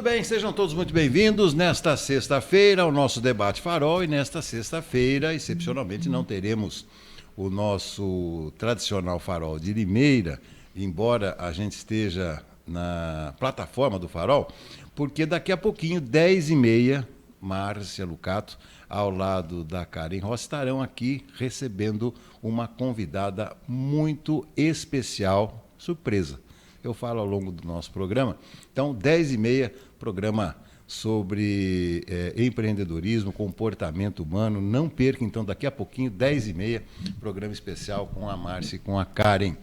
Muito bem, sejam todos muito bem-vindos. Nesta sexta-feira, o nosso debate Farol, e nesta sexta-feira, excepcionalmente, não teremos o nosso tradicional Farol de Limeira, embora a gente esteja na plataforma do Farol, porque daqui a pouquinho, 10h30, Márcia Lucato, ao lado da Karen Rossi, estarão aqui recebendo uma convidada muito especial, surpresa. Eu falo ao longo do nosso programa. Então, 10h30, programa sobre empreendedorismo, comportamento humano. Não perca, então, daqui a pouquinho, 10h30, programa especial com a Márcia e com a Karen.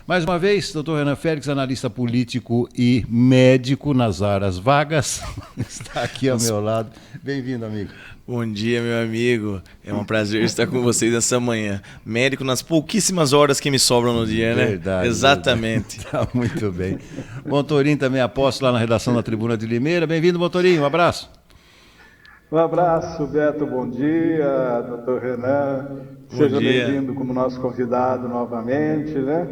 Mais uma vez, doutor Renan Félix, analista político e médico nas áreas vagas, está aqui ao meu lado. Bem-vindo, amigo. Bom dia, meu amigo. É um prazer estar com vocês essa manhã. Médico nas pouquíssimas horas que me sobram no dia, né? Verdade. Exatamente. Tá muito bem. Montorim também aposto lá na redação da Tribuna de Limeira. Bem-vindo, Montorim. Um abraço. Um abraço, Beto. Bom dia, doutor Renan. Seja bem-vindo como nosso convidado novamente, né?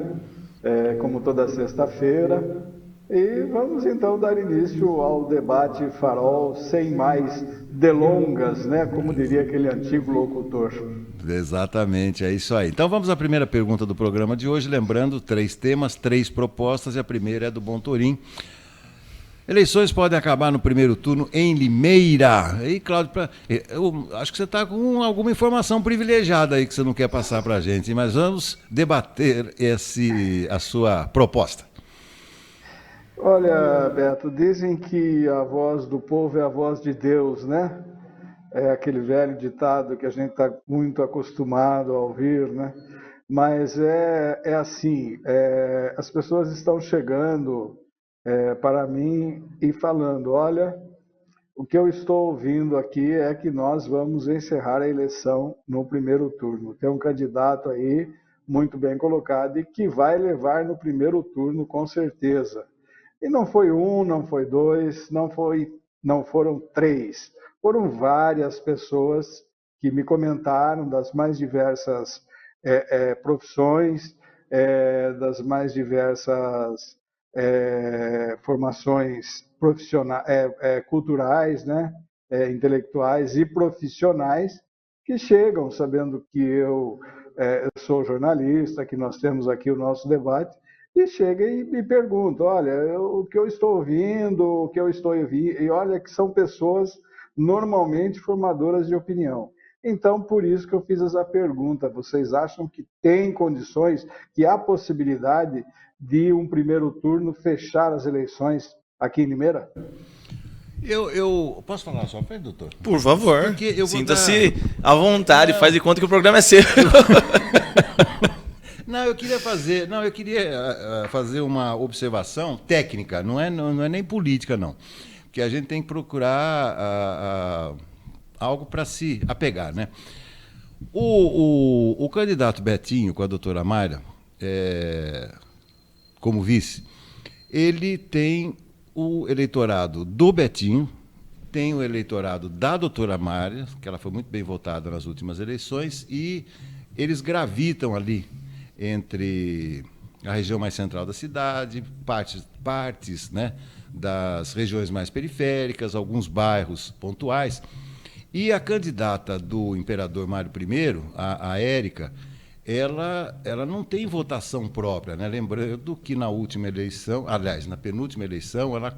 Como toda sexta-feira. E vamos então dar início ao debate Farol sem mais delongas, né? Como diria aquele antigo locutor. Exatamente, é isso aí. Então vamos à primeira pergunta do programa de hoje, lembrando 3 temas, 3 propostas, e a primeira é do Montorim. Eleições podem acabar no primeiro turno em Limeira. E, Cláudio, eu acho que você está com alguma informação privilegiada aí que você não quer passar para a gente, mas vamos debater a sua proposta. Olha, Beto, dizem que a voz do povo é a voz de Deus, né? É aquele velho ditado que a gente está muito acostumado a ouvir, né? Mas é assim, as pessoas estão chegando para mim e falando, olha, o que eu estou ouvindo aqui é que nós vamos encerrar a eleição no primeiro turno. Tem um candidato aí muito bem colocado e que vai levar no primeiro turno com certeza. E não foi um, não foi dois, não foram 3. Foram várias pessoas que me comentaram das mais diversas profissões, das mais diversas formações profissionais, culturais, né? Intelectuais e profissionais, que chegam sabendo que eu sou jornalista, que nós temos aqui o nosso debate, e chega e me pergunta, olha, o que eu estou ouvindo, o que eu estou ouvindo, e olha que são pessoas normalmente formadoras de opinião. Então, por isso que eu fiz essa pergunta, vocês acham que tem condições, que há possibilidade de um primeiro turno fechar as eleições aqui em Limeira? Eu posso falar só para ele, doutor? Por favor, sinta-se à vontade, faz de conta que o programa é seu. Eu queria fazer uma observação técnica, não é nem política, não. Porque a gente tem que procurar algo para se apegar, né? O candidato Betinho, com a doutora Mayra, como vice, ele tem o eleitorado do Betinho, tem o eleitorado da doutora Mayra, que ela foi muito bem votada nas últimas eleições, e eles gravitam ali entre a região mais central da cidade, partes, né, das regiões mais periféricas, alguns bairros pontuais. E a candidata do imperador Mário I, a Érica, ela não tem votação própria, né? Lembrando que na última eleição, aliás, na penúltima eleição, ela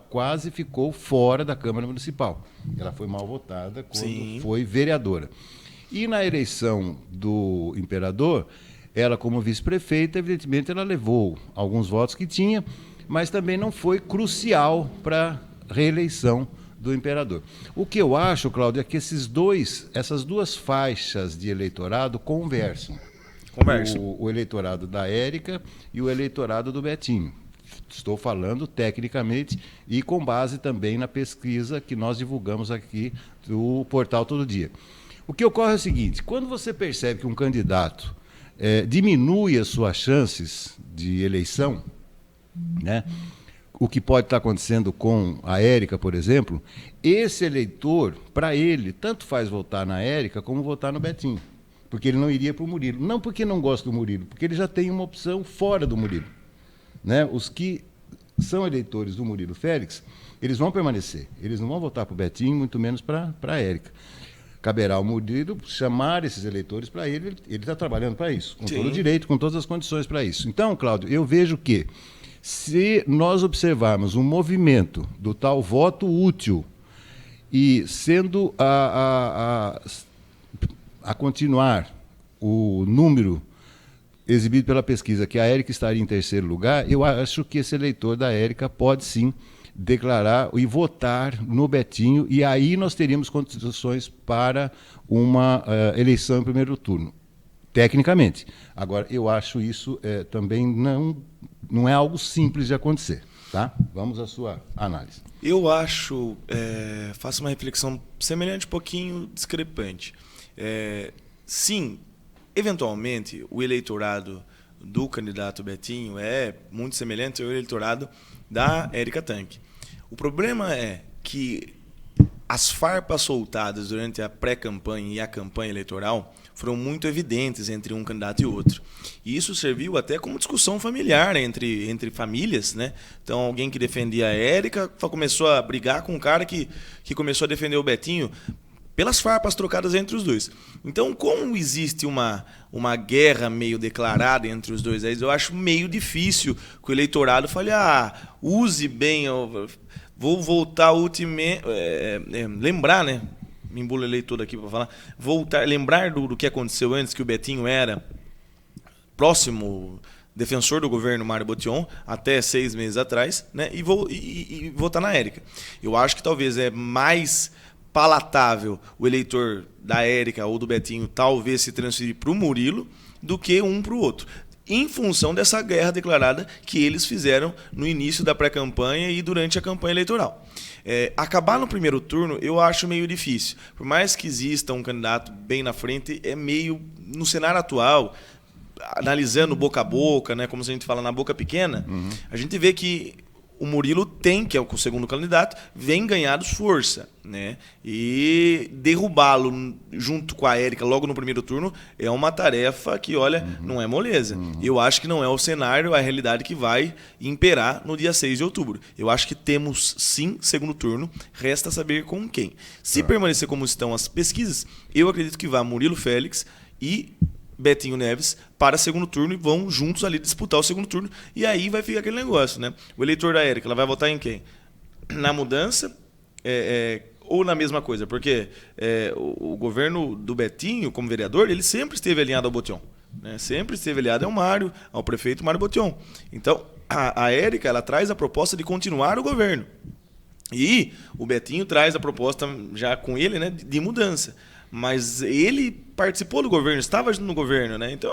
quase ficou fora da Câmara Municipal. Ela foi mal votada quando foi vereadora. E na eleição do imperador, ela, como vice-prefeita, evidentemente, ela levou alguns votos que tinha, mas também não foi crucial para a reeleição do imperador. O que eu acho, Cláudio, é que essas 2 faixas de eleitorado conversam. O eleitorado da Érica e o eleitorado do Betinho. Estou falando tecnicamente e com base também na pesquisa que nós divulgamos aqui do portal Todo Dia. O que ocorre é o seguinte, quando você percebe que um candidato diminui as suas chances de eleição, né? O que pode estar acontecendo com a Érica, por exemplo, esse eleitor, para ele, tanto faz votar na Érica como votar no Betinho, porque ele não iria para o Murilo. Não porque não gosta do Murilo, porque ele já tem uma opção fora do Murilo, né? Os que são eleitores do Murilo Félix, eles vão permanecer. Eles não vão votar para o Betinho, muito menos para a Érica. Caberá ao Murilo chamar esses eleitores para ele está trabalhando para isso, com todo o direito, com todas as condições para isso. Então, Cláudio, eu vejo que, se nós observarmos um movimento do tal voto útil e sendo a continuar o número exibido pela pesquisa, que a Érica estaria em terceiro lugar, eu acho que esse eleitor da Érica pode sim declarar e votar no Betinho, e aí nós teríamos condições para uma eleição em primeiro turno, tecnicamente. Agora, eu acho isso também não é algo simples de acontecer. Tá? Vamos à sua análise. Eu acho, faço uma reflexão semelhante, um pouquinho discrepante. Sim, eventualmente, o eleitorado do candidato Betinho é muito semelhante ao eleitorado da Érica Tanque. O problema é que as farpas soltadas durante a pré-campanha e a campanha eleitoral foram muito evidentes entre um candidato e outro. E isso serviu até como discussão familiar entre famílias, né? Então, alguém que defendia a Érica começou a brigar com um cara que começou a defender o Betinho pelas farpas trocadas entre os dois. Então, como existe uma guerra meio declarada entre os dois, eu acho meio difícil que o eleitorado fale, use bem, vou voltar lembrar, né? Me embolelei todo aqui para falar. Lembrar do que aconteceu antes, que o Betinho era próximo defensor do governo Mário Botion, até 6 meses atrás, né? E votar na Érica. Eu acho que talvez é mais palatável o eleitor da Érica ou do Betinho talvez se transferir para o Murilo do que um para o outro, em função dessa guerra declarada que eles fizeram no início da pré-campanha e durante a campanha eleitoral. Acabar no primeiro turno eu acho meio difícil. Por mais que exista um candidato bem na frente, é meio, no cenário atual, analisando boca a boca, né, como a gente fala na boca pequena, a gente vê que o Murilo que é o segundo candidato, vem ganhando força, né? E derrubá-lo junto com a Érica logo no primeiro turno é uma tarefa que, olha, não é moleza. Eu acho que não é o cenário, a realidade que vai imperar no dia 6 de outubro. Eu acho que temos, sim, segundo turno, resta saber com quem. Se permanecer como estão as pesquisas, eu acredito que vá Murilo Félix e Betinho Neves para segundo turno e vão juntos ali disputar o segundo turno, e aí vai ficar aquele negócio, né? O eleitor da Érica, ela vai votar em quem? Na mudança ou na mesma coisa? Porque o governo do Betinho, como vereador, ele sempre esteve alinhado ao Botion, né? Sempre esteve alinhado ao Mário, ao prefeito Mário Botion. Então, a Érica, ela traz a proposta de continuar o governo, e o Betinho traz a proposta já com ele, né, de mudança. Mas ele participou do governo, estava no governo, né? Então,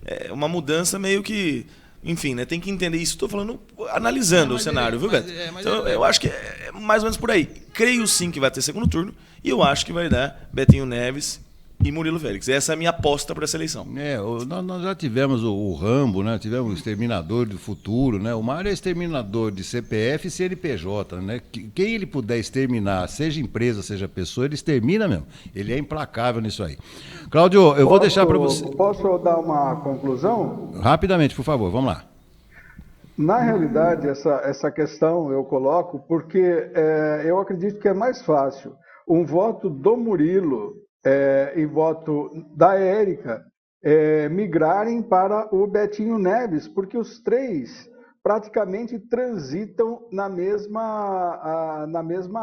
é uma mudança meio que... Enfim, né? Tem que entender isso. Estou falando, analisando o cenário, viu, Beto? Então, eu acho que é mais ou menos por aí. Creio sim que vai ter segundo turno, e eu acho que vai dar Betinho Neves e Murilo Félix. Essa é a minha aposta para essa eleição. Nós já tivemos o Rambo, né? Tivemos o Exterminador do Futuro, né? O Mário é exterminador de CPF e CNPJ, né? Quem ele puder exterminar, seja empresa, seja pessoa, ele extermina mesmo. Ele é implacável nisso aí. Cláudio, eu vou deixar para você... Posso dar uma conclusão? Rapidamente, por favor, vamos lá. Na realidade, essa questão eu coloco porque eu acredito que é mais fácil um voto do Murilo e voto da Érica migrarem para o Betinho Neves, porque os três praticamente transitam na mesma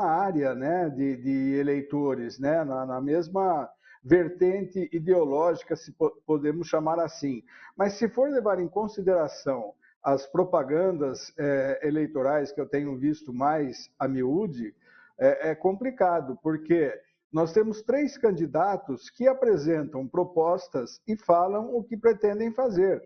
área, né, de eleitores, né, na mesma vertente ideológica, se podemos chamar assim. Mas se for levar em consideração as propagandas eleitorais que eu tenho visto mais a miúde, é complicado, porque nós temos 3 candidatos que apresentam propostas e falam o que pretendem fazer,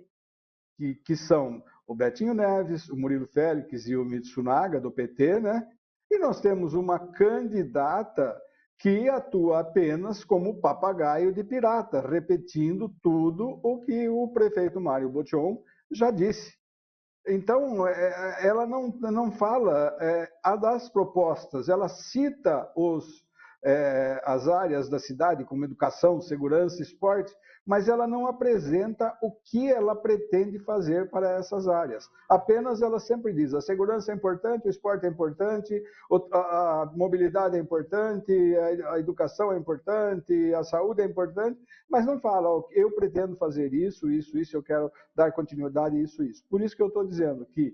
que são o Betinho Neves, o Murilo Félix e o Mitsunaga, do PT, né? E nós temos uma candidata que atua apenas como papagaio de pirata, repetindo tudo o que o prefeito Mário Botion já disse. Então, ela não fala das propostas, ela cita as áreas da cidade, como educação, segurança, esporte, mas ela não apresenta o que ela pretende fazer para essas áreas. Apenas ela sempre diz, a segurança é importante, o esporte é importante, a mobilidade é importante, a educação é importante, a saúde é importante, mas não fala, eu pretendo fazer isso, eu quero dar continuidade, isso. Por isso que eu estou dizendo que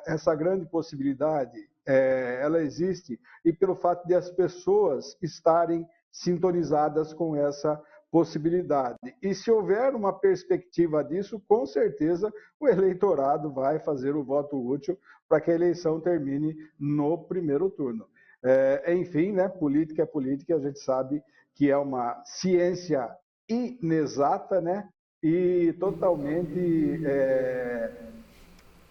essa grande possibilidade, ela existe, e pelo fato de as pessoas estarem sintonizadas com essa possibilidade. E se houver uma perspectiva disso, com certeza o eleitorado vai fazer o voto útil para que a eleição termine no primeiro turno. Enfim, né, política é política, a gente sabe que é uma ciência inexata, né, e totalmente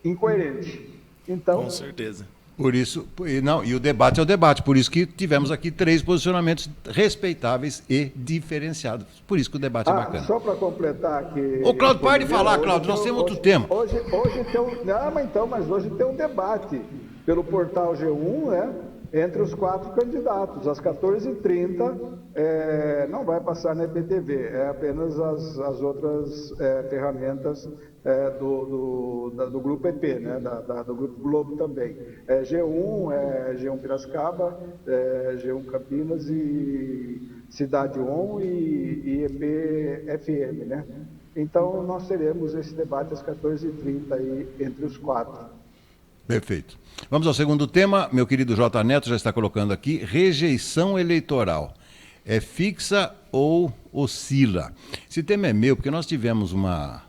incoerente. Então, com certeza. Por isso, e o debate é o debate, por isso que tivemos aqui 3 posicionamentos respeitáveis e diferenciados. Por isso que o debate é bacana. Só para completar aqui. Ô, Cláudio, pare de falar, Cláudio, nós temos outro tema. Hoje tem mas hoje tem um debate pelo portal G1, né? Entre os 4 candidatos, às 14h30, não vai passar na EPTV, é apenas as outras ferramentas do Grupo EP, né? do Grupo Globo também. G1 Piracicaba, G1 Campinas e Cidade On e EP FM, né? Então nós teremos esse debate às 14h30 aí, entre os 4. Perfeito. Vamos ao segundo tema. Meu querido J. Neto já está colocando aqui. Rejeição eleitoral. É fixa ou oscila? Esse tema é meu, porque nós tivemos uma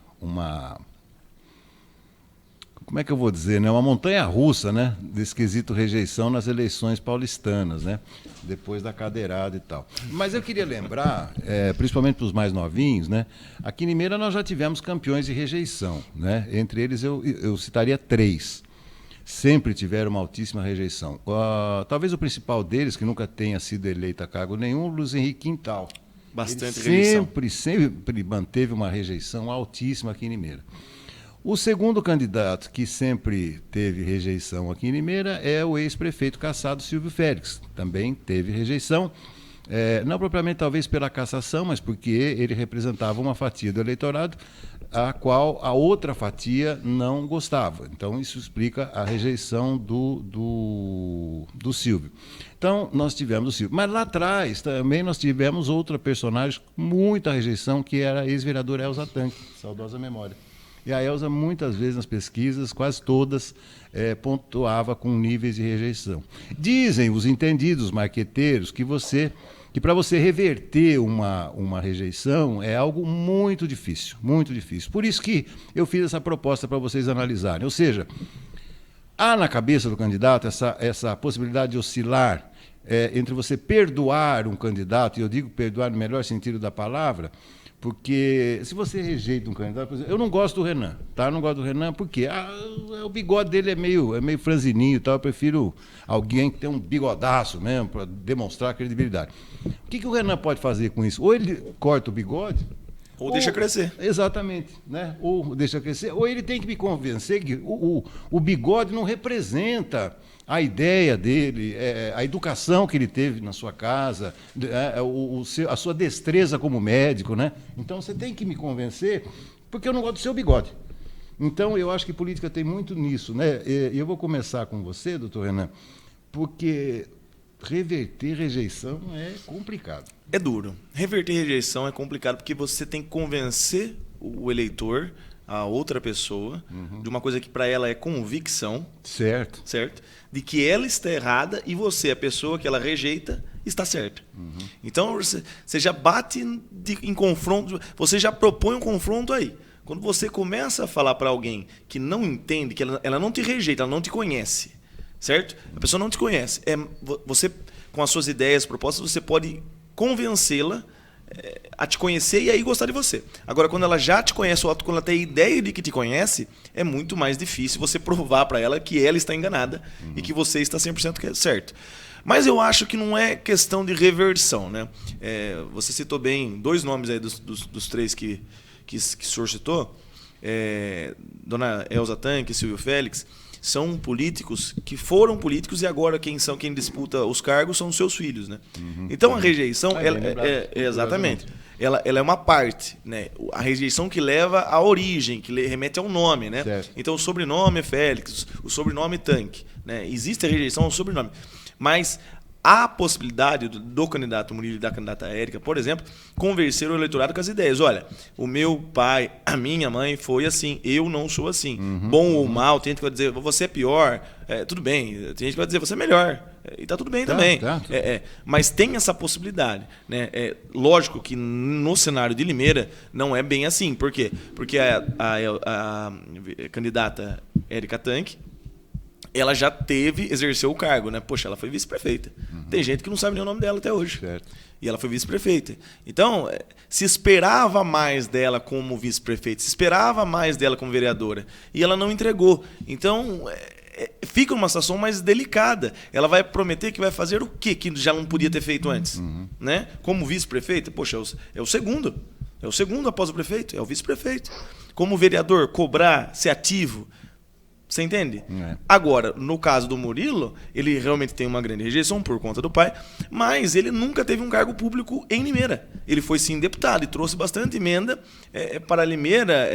como é que eu vou dizer, né? Uma montanha-russa, né? Desse quesito rejeição nas eleições paulistanas, né? Depois da cadeirada e tal. Mas eu queria lembrar, principalmente para os mais novinhos, né? Aqui em Limeira nós já tivemos campeões de rejeição, né? Entre eles eu citaria 3. Sempre tiveram uma altíssima rejeição. Talvez o principal deles, que nunca tenha sido eleito a cargo nenhum, Luiz Henrique Quintal. Bastante rejeição. Ele sempre manteve uma rejeição altíssima aqui em Limeira. O segundo candidato que sempre teve rejeição aqui em Limeira é o ex-prefeito cassado Silvio Félix. Também teve rejeição, não propriamente talvez pela cassação, mas porque ele representava uma fatia do eleitorado a qual a outra fatia não gostava. Então, isso explica a rejeição do Silvio. Então, nós tivemos o Silvio. Mas lá atrás também nós tivemos outra personagem com muita rejeição, que era a ex-vereadora Elza Tanque, saudosa memória. E a Elza, muitas vezes nas pesquisas, quase todas, pontuava com níveis de rejeição. Dizem os entendidos marqueteiros que para você reverter uma rejeição é algo muito difícil, muito difícil. Por isso que eu fiz essa proposta para vocês analisarem. Ou seja, há na cabeça do candidato essa possibilidade de oscilar entre você perdoar um candidato, e eu digo perdoar no melhor sentido da palavra, porque se você rejeita um candidato, por exemplo, eu não gosto do Renan, tá? Eu não gosto do Renan porque o bigode dele é meio franzininho e tal, eu prefiro alguém que tem um bigodaço mesmo, para demonstrar credibilidade. O que o Renan pode fazer com isso? Ou ele corta o bigode, ou deixa crescer. Exatamente, né? Ou deixa crescer, ou ele tem que me convencer que o bigode não representa a ideia dele, a educação que ele teve na sua casa, a sua destreza como médico, né? Então você tem que me convencer, porque eu não gosto do seu bigode. Então eu acho que política tem muito nisso, né? E eu vou começar com você, doutor Renan, porque reverter rejeição é complicado. É duro. Reverter rejeição é complicado porque você tem que convencer o eleitor, a outra pessoa, de uma coisa que para ela é convicção. Certo. De que ela está errada e você, a pessoa que ela rejeita, está certa. Então você já bate em confronto, você já propõe um confronto aí. Quando você começa a falar para alguém que não entende, que ela não te rejeita, ela não te conhece, certo? A pessoa não te conhece. Você, com as suas ideias, propostas, você pode convencê-la a te conhecer e aí gostar de você. Agora, quando ela já te conhece, ou quando ela tem ideia de que te conhece, é muito mais difícil você provar para ela que ela está enganada e que você está 100% certo. Mas eu acho que não é questão de reversão, né? Você citou bem 2 nomes aí dos 3 que o senhor citou, Dona Elza Tanque e Silvio Félix. são políticos que foram políticos e agora quem disputa os cargos são os seus filhos, né? Então a rejeição, exatamente, ela é uma parte, né? A rejeição que leva à origem, que remete ao nome, né? Certo. Então o sobrenome é Félix, o sobrenome Tanque, né? Existe a rejeição ao sobrenome, mas há a possibilidade do candidato Murilo e da candidata Érica, por exemplo, convencer o eleitorado com as ideias. Olha, o meu pai, a minha mãe foi assim, eu não sou assim. Bom ou mal, tem gente que vai dizer, você é pior, tudo bem. Tem gente que vai dizer, você é melhor. E tá tudo bem também. Mas tem essa possibilidade, né? Lógico que no cenário de Limeira não é bem assim. Por quê? Porque a candidata Érica Tanque, ela já exerceu o cargo, né? Poxa, ela foi vice-prefeita. Tem gente que não sabe nem o nome dela até hoje. Certo. E ela foi vice-prefeita. Então, se esperava mais dela como vice-prefeita, se esperava mais dela como vereadora. E ela não entregou. Então, fica uma situação mais delicada. Ela vai prometer que vai fazer o quê que já não podia ter feito antes? Né? Como vice-prefeita, poxa, é o segundo. É o segundo após o prefeito, é o vice-prefeito. Como vereador, cobrar, ser ativo. Você entende? Agora, no caso do Murilo, ele realmente tem uma grande rejeição por conta do pai, mas ele nunca teve um cargo público em Limeira. Ele foi sim deputado e trouxe bastante emenda para Limeira,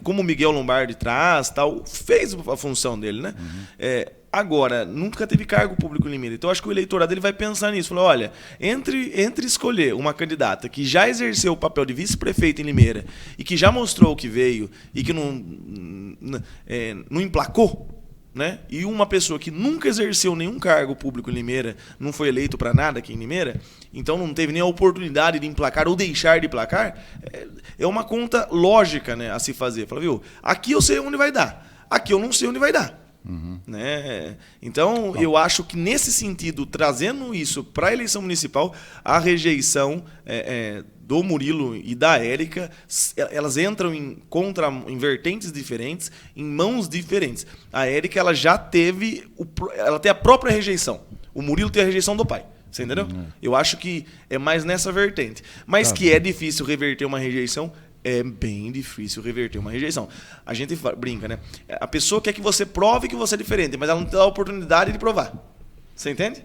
como o Miguel Lombardi traz, tal, fez a função dele, né? Agora, nunca teve cargo público em Limeira. Então, acho que o eleitorado ele vai pensar nisso. Falou, olha, entre escolher uma candidata que já exerceu o papel de vice-prefeito em Limeira e que já mostrou o que veio e que não emplacou, né? E uma pessoa que nunca exerceu nenhum cargo público em Limeira, não foi eleito para nada aqui em Limeira, então não teve nem a oportunidade de emplacar ou deixar de emplacar, é uma conta lógica, né, a se fazer. Fala, viu, aqui eu sei onde vai dar, aqui eu não sei onde vai dar. Né? Então, eu acho que nesse sentido, trazendo isso para a eleição municipal, a rejeição do Murilo e da Érica, elas entram em vertentes diferentes, em mãos diferentes. A Érica, ela já teve ela tem a própria rejeição. O Murilo tem a rejeição do pai. Você entendeu? Eu acho que é mais nessa vertente. Mas que é difícil reverter uma rejeição. É bem difícil reverter uma rejeição. A gente brinca, né? A pessoa quer que você prove que você é diferente, mas ela não te dá a oportunidade de provar. Você entende?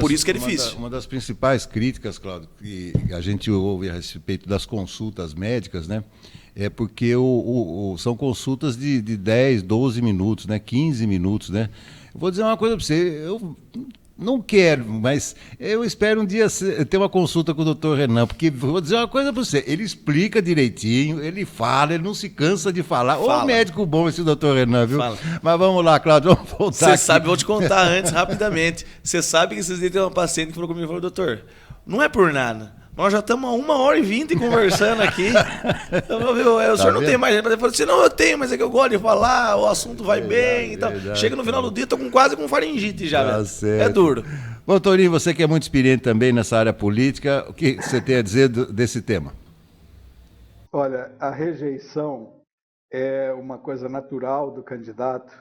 Por isso que é difícil. Uma das principais críticas, Cláudio, que a gente ouve a respeito das consultas médicas, né? É porque são consultas de 10, 12 minutos, né? 15 minutos, né? Eu vou dizer uma coisa para você, eu não quero, mas eu espero um dia ter uma consulta com o doutor Renan, porque vou dizer uma coisa para você, ele explica direitinho, ele fala, ele não se cansa de falar. Ô, médico bom esse doutor Renan, viu? Fala. Mas vamos lá, Cláudio, vamos voltar. Você sabe, vou te contar antes, rapidamente. Você sabe que esses dias tem uma paciente que falou comigo, falou, doutor, não é por nada. Nós já estamos a 1h20 conversando aqui. O senhor não tem mais gente. Ele falou assim, não, eu tenho, mas é que eu gosto de falar, o assunto vai bem e tal. Chega no final do dia, estou quase com faringite já, velho. É duro. Bom, Torinho, você que é muito experiente também nessa área política, o que você tem a dizer desse tema? Olha, a rejeição é uma coisa natural do candidato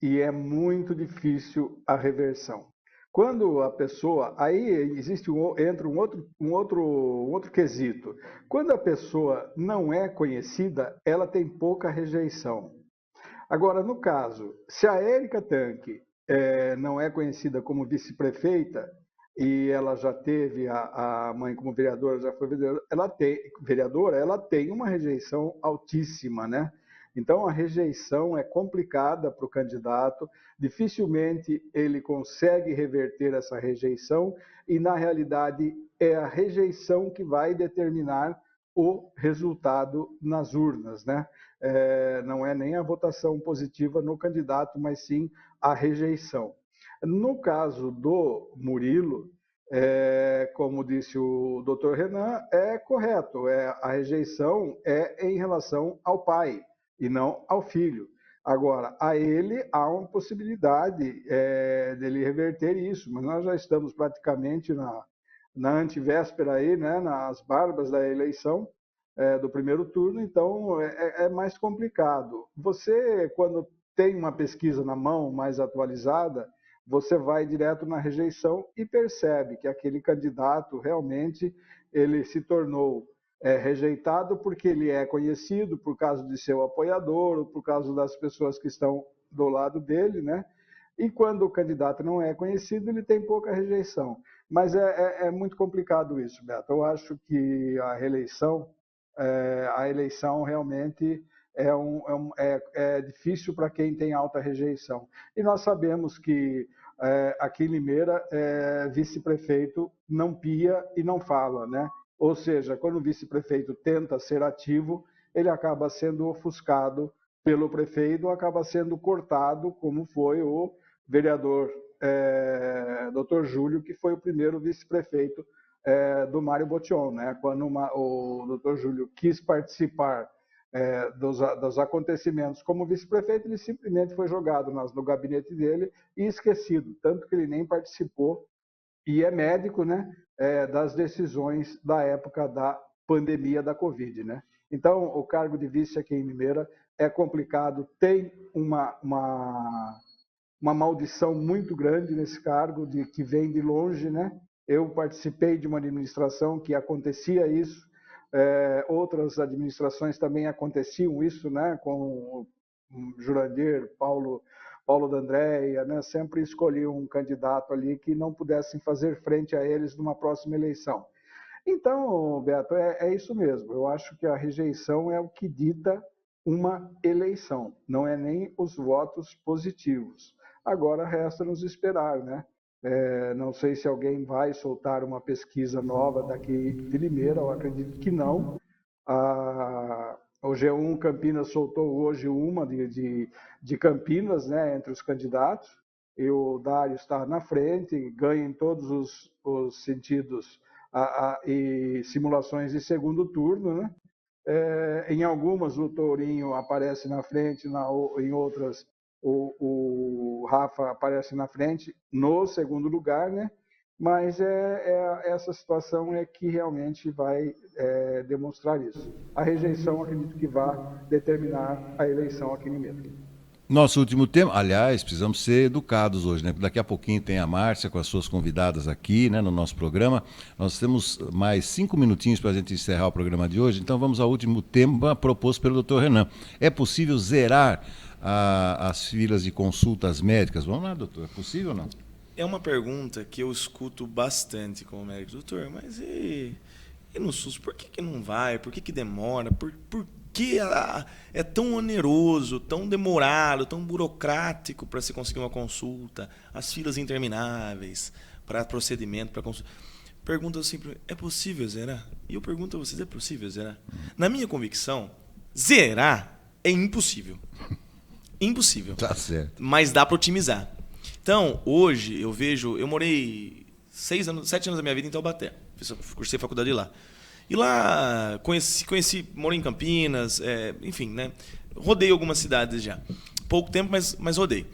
e é muito difícil a reversão. Quando a pessoa, aí entra um outro quesito. Quando a pessoa não é conhecida, ela tem pouca rejeição. Agora, no caso, se a Érica Tanque não é conhecida como vice-prefeita e ela já teve a mãe como vereadora, já foi vereadora, ela tem uma rejeição altíssima, né? Então, a rejeição é complicada para o candidato, dificilmente ele consegue reverter essa rejeição e, na realidade, é a rejeição que vai determinar o resultado nas urnas, né? Não é nem a votação positiva no candidato, mas sim a rejeição. No caso do Murilo, como disse o doutor Renan, é correto, a rejeição é em relação ao pai e não ao filho. Agora, a ele há uma possibilidade dele reverter isso, mas nós já estamos praticamente na antivéspera aí, né, nas barbas da eleição do primeiro turno, então é mais complicado. Você, quando tem uma pesquisa na mão mais atualizada, você vai direto na rejeição e percebe que aquele candidato realmente ele se tornou rejeitado porque ele é conhecido por causa de seu apoiador ou por causa das pessoas que estão do lado dele, né? E quando o candidato não é conhecido, ele tem pouca rejeição. Mas é muito complicado isso, Beto. Eu acho que a eleição realmente é difícil para quem tem alta rejeição. E nós sabemos que aqui em Limeira, vice-prefeito não pia e não fala, né? Ou seja, quando o vice-prefeito tenta ser ativo, ele acaba sendo ofuscado pelo prefeito, acaba sendo cortado, como foi o vereador Dr. Júlio, que foi o primeiro vice-prefeito do Mário Botion, né? Quando o Dr. Júlio quis participar dos acontecimentos como vice-prefeito, ele simplesmente foi jogado no gabinete dele e esquecido, tanto que ele nem participou, e é médico, né, das decisões da época da pandemia da Covid, né? Então, o cargo de vice aqui em Limeira é complicado, tem uma maldição muito grande nesse cargo, que vem de longe, né? Eu participei de uma administração que acontecia isso, outras administrações também aconteciam isso, né? Com o Jurandir, Paulo D'Andrea, né? Sempre escolhiam um candidato ali que não pudessem fazer frente a eles numa próxima eleição. Então, Beto, é isso mesmo. Eu acho que a rejeição é o que dita uma eleição, não é nem os votos positivos. Agora resta nos esperar, né? Não sei se alguém vai soltar uma pesquisa nova daqui de Limeira, eu acredito que não. O G1 Campinas soltou hoje uma de Campinas, né, entre os candidatos, e o Dário está na frente, ganha em todos os sentidos e simulações de segundo turno, né? Em algumas o Tourinho aparece na frente, em outras o Rafa aparece na frente no segundo lugar, né? Mas essa situação é que realmente vai demonstrar isso. A rejeição, acredito que vai determinar a eleição aqui em Limeira. Nosso último tema, aliás, precisamos ser educados hoje, né? Daqui a pouquinho tem a Márcia com as suas convidadas aqui, né, no nosso programa. Nós temos mais 5 minutinhos para a gente encerrar o programa de hoje, então vamos ao último tema proposto pelo Dr. Renan. É possível zerar as filas de consultas médicas? Vamos lá, doutor, é possível ou não? É uma pergunta que eu escuto bastante como médico. Doutor, mas e no SUS, por que não vai? Por que demora? Por que é tão oneroso, tão demorado, tão burocrático para se conseguir uma consulta? As filas intermináveis para procedimento, para consulta. Pergunta simples, é possível zerar? E eu pergunto a vocês, é possível zerar? Na minha convicção, zerar é impossível. Impossível. Tá certo. Mas dá para otimizar. Então, hoje, eu morei 7 anos da minha vida em Taubaté. Cursei faculdade lá. E lá conheci, morei em Campinas, enfim, né? Rodei algumas cidades já. Pouco tempo, mas rodei.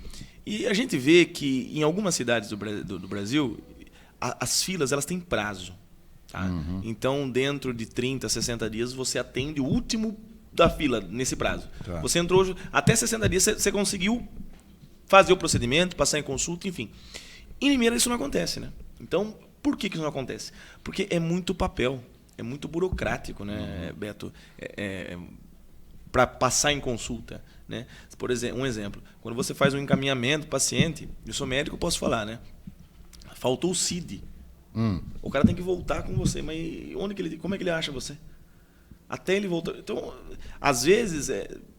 E a gente vê que em algumas cidades do Brasil, as filas elas têm prazo. Tá? Uhum. Então, dentro de 30, 60 dias, você atende o último da fila nesse prazo. Tá. Você entrou hoje, até 60 dias você conseguiu fazer o procedimento, passar em consulta, enfim. Em Limeira isso não acontece, né? Então, por que isso não acontece? Porque é muito papel, é muito burocrático, né, Beto? Para passar em consulta, né? Por exemplo, um exemplo, quando você faz um encaminhamento do paciente, eu sou médico, posso falar, né? Faltou o CID. O cara tem que voltar com você, mas como é que ele acha você? Até ele voltar. Então, às vezes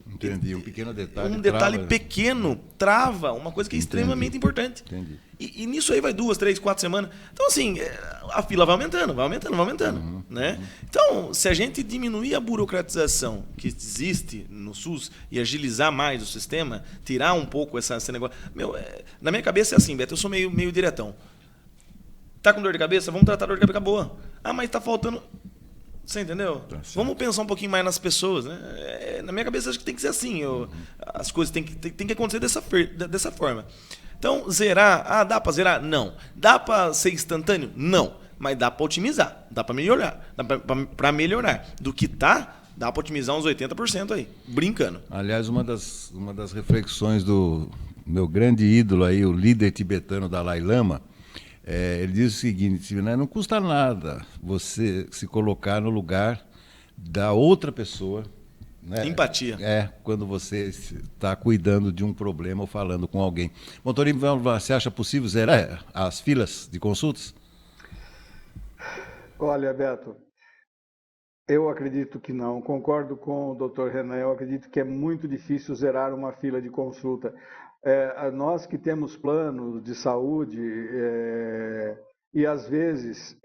entendi, um pequeno detalhe. Um detalhe pequeno trava uma coisa que é extremamente importante. Entendi. E nisso aí vai 2, 3, 4 semanas. Então, assim, a fila vai aumentando. Né? Então, se a gente diminuir a burocratização que existe no SUS e agilizar mais o sistema, tirar um pouco esse negócio. Na minha cabeça é assim, Beto, eu sou meio diretão. Tá com dor de cabeça? Vamos tratar a dor de cabeça boa. Ah, mas tá faltando. Você entendeu? Tá, vamos pensar um pouquinho mais nas pessoas, né? Na minha cabeça acho que tem que ser assim. As coisas tem que acontecer dessa forma. Então, zerar, dá para zerar? Não. Dá para ser instantâneo? Não. Mas dá para otimizar, dá para melhorar. Para melhorar. Do que dá para otimizar uns 80% aí, brincando. Aliás, uma das reflexões do meu grande ídolo aí, o líder tibetano Dalai Lama, ele diz o seguinte, né, não custa nada você se colocar no lugar da outra pessoa né? Empatia. Quando você está cuidando de um problema ou falando com alguém. Montorim, você acha possível zerar as filas de consultas? Olha, Beto, eu acredito que não. Concordo com o Dr. Renan. Eu acredito que é muito difícil zerar uma fila de consulta. Nós que temos planos de saúde e às vezes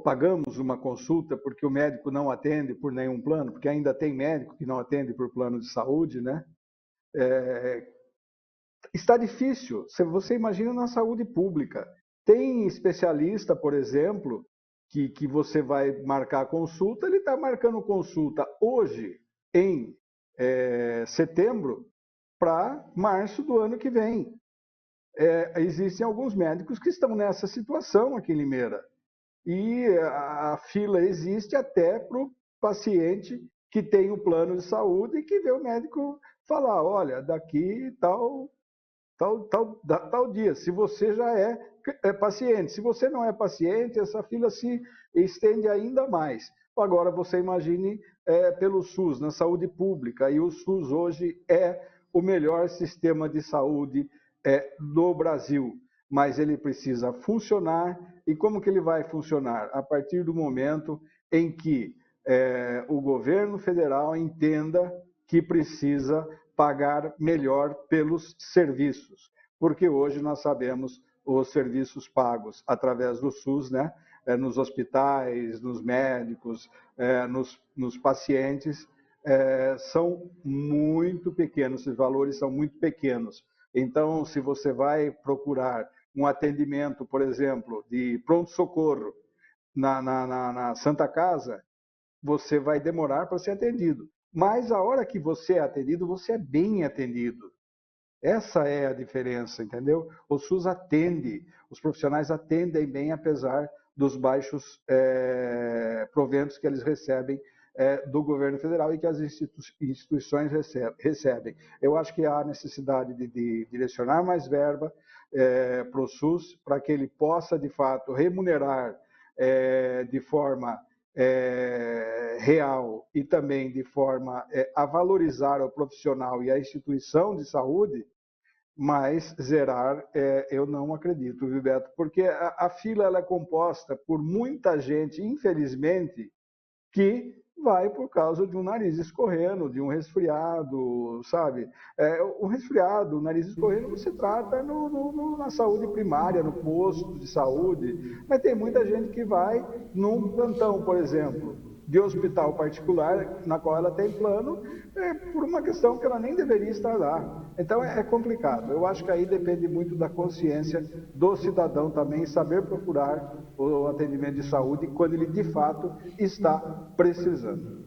pagamos uma consulta porque o médico não atende por nenhum plano, porque ainda tem médico que não atende por plano de saúde, né? Está difícil. Você imagina na saúde pública. Tem especialista, por exemplo, que você vai marcar consulta, ele está marcando consulta hoje, em setembro, para março do ano que vem. Existem alguns médicos que estão nessa situação aqui em Limeira. E a fila existe até para o paciente que tem o plano de saúde e que vê o médico falar, olha, daqui tal dia, se você já é paciente. Se você não é paciente, essa fila se estende ainda mais. Agora, você imagine pelo SUS, na saúde pública, e o SUS hoje é o melhor sistema de saúde do Brasil, mas ele precisa funcionar. E como que ele vai funcionar? A partir do momento em que o governo federal entenda que precisa pagar melhor pelos serviços, porque hoje nós sabemos os serviços pagos através do SUS, né? Nos hospitais, nos médicos, nos pacientes, são muito pequenos, esses valores são muito pequenos. Então, se você vai procurar um atendimento, por exemplo, de pronto-socorro na Santa Casa, você vai demorar para ser atendido. Mas a hora que você é atendido, você é bem atendido. Essa é a diferença, entendeu? O SUS atende, os profissionais atendem bem, apesar dos baixos proventos que eles recebem do governo federal e que as instituições recebem. Eu acho que há necessidade de direcionar mais verba para o SUS, para que ele possa, de fato, remunerar de forma real e também de forma a valorizar o profissional e a instituição de saúde, mas zerar eu não acredito, viu, Beto? Porque a fila ela é composta por muita gente, infelizmente, que vai por causa de um nariz escorrendo, de um resfriado, sabe? Um resfriado, o nariz escorrendo, você trata na saúde primária, no posto de saúde, mas tem muita gente que vai num plantão, por exemplo, de hospital particular, na qual ela tem plano, por uma questão que ela nem deveria estar lá. Então é complicado. Eu acho que aí depende muito da consciência do cidadão também, saber procurar o atendimento de saúde quando ele de fato está precisando.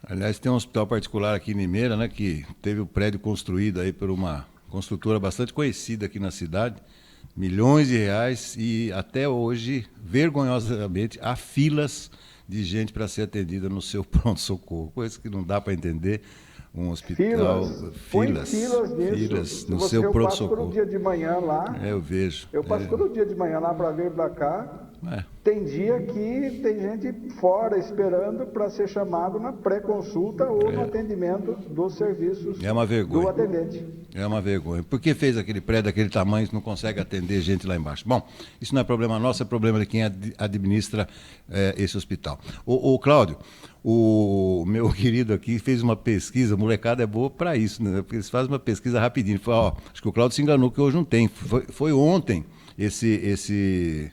Aliás, tem um hospital particular aqui em Limeira, né, que teve o prédio construído aí por uma construtora bastante conhecida aqui na cidade, milhões de reais, e até hoje, vergonhosamente, há filas de gente para ser atendida no seu pronto-socorro, coisa que não dá para entender. Um hospital, filas no seu pronto-socorro. Eu passo todo dia de manhã lá. Eu vejo. Eu passo todo dia de manhã lá para vir para cá. Tem dia que tem gente fora esperando para ser chamado na pré-consulta ou no atendimento dos serviços do atendente. É uma vergonha. Por que fez aquele prédio daquele tamanho e não consegue atender gente lá embaixo? Bom, isso não é problema nosso, é problema de quem administra esse hospital. O Cláudio, o meu querido aqui fez uma pesquisa, molecada é boa para isso, né? Porque eles fazem uma pesquisa rapidinho. Acho que o Cláudio se enganou que hoje não tem. Foi ontem esse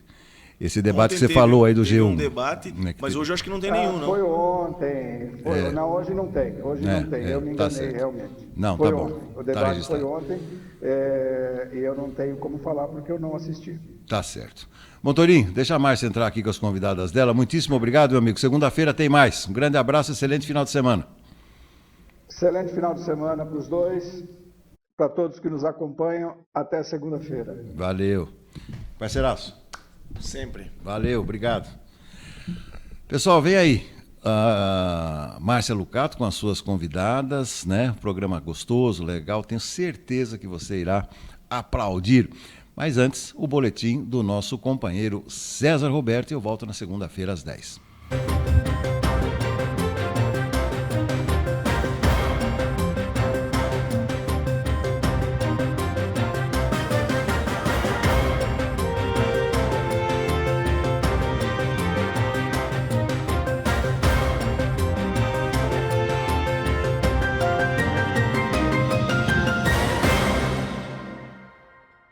debate que você falou aí do G1. Um debate, mas hoje eu acho que não tem nenhum, não. Foi ontem. Não, hoje não tem. Hoje não tem. Eu me enganei, realmente. Não, foi tá bom. Ontem. O debate foi ontem e eu não tenho como falar porque eu não assisti. Tá certo. Montorim, deixa a Márcia entrar aqui com as convidadas dela. Muitíssimo obrigado, meu amigo. Segunda-feira tem mais. Um grande abraço, excelente final de semana. Excelente final de semana para os dois, para todos que nos acompanham. Até segunda-feira. Valeu. Parceiraço. Sempre. Valeu, obrigado. Pessoal, vem aí a Márcia Lucato com as suas convidadas, né? Programa gostoso, legal, tenho certeza que você irá aplaudir. Mas antes, o boletim do nosso companheiro César Roberto e eu volto na segunda-feira às 10h.